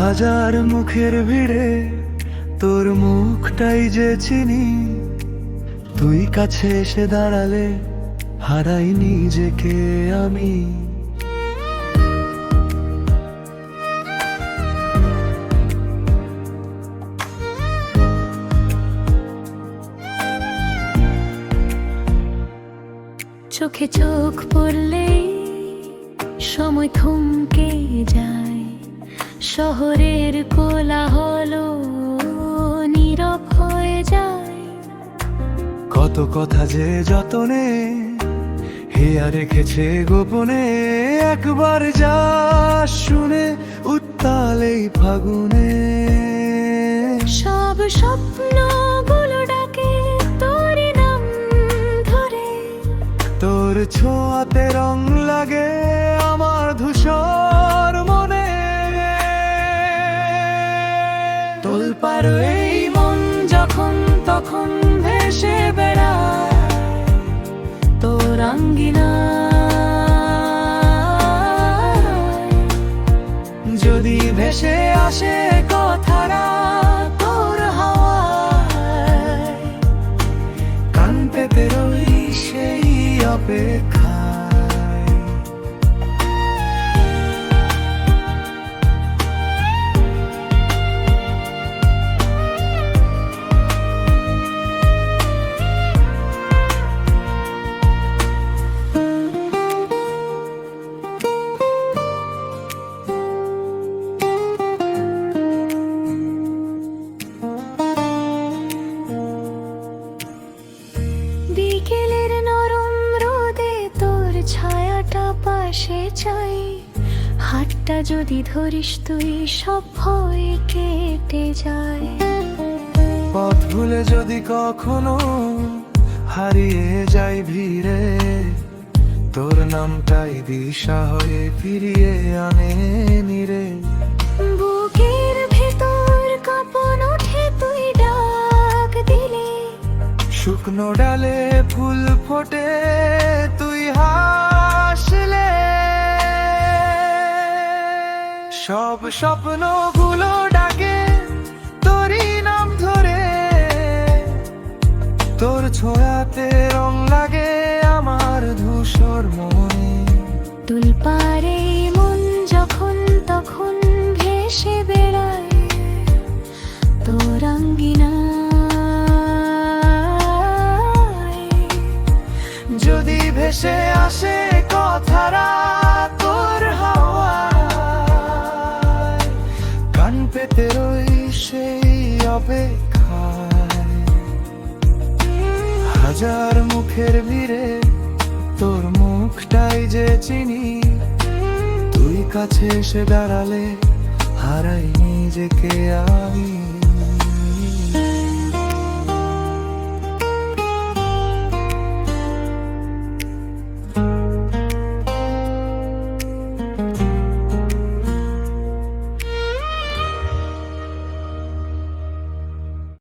হাজার মুখের ভিড়ে তোর মুখটাই যে চিনি, তুই কাছে এসে দাঁড়ালে হারাই নিজেকে আমি। চোখে চোখ পড়লেই সময় থমকে যায়, শহরের কোলাহল নীরব হয়ে যায়। কত কথা যে যতনে হেয়া রেখেছে গোপনে, একবার যা শুনে উত্তালেই ফাগুনে। সব স্বপ্নগুলো ডাকে তোর নাম ধরে, তোর ছোঁয়াতে রং লাগে আমার ধূসর মনে। তোলপাড় এই মন যখন তখন ভেসে বেড়ায় তোর আঙ্গিনায়। যদি ভেসে আসে কথারা তোর হাওয়ায়, কান পেতে রই সেই অপেক্ষায়। বিকেলের নরম রোদে তোর ছায়াটা পাশে চাই, হাতটা যদি ধরিস তুই সব ভয় কেটে যায়। পথ ভুলে যদি কখনো হারিয়ে যাই ভিড়ে, তোর নামটাই দিশা হয়ে ফিরিয়ে আনে নিরে। বুকের ভেতর কাঁপন ওঠে তুই ডাক দিলে, শুকনো ডালে ফুল ফোটে তুই হাসলে। সব স্বপ্নগুলো ডাকে তোরই নাম ধরে, তোর ছোঁয়াতে রং লাগে আমার ধূসর মনে। তুলপাড়ে মন যখন তখন ভেসে বেড়ায় তোর আঙ্গিনায়। যদি ভেসে আসে কথারা তোর হাওয়ায়, কান পেতে রই সেই অপেক্ষায়। হাজার মুখের ভিড়ে তোর মুখটাই যে চিনি, তুই কাছে এসে দাঁড়ালে হারাই নিজেকে আমি।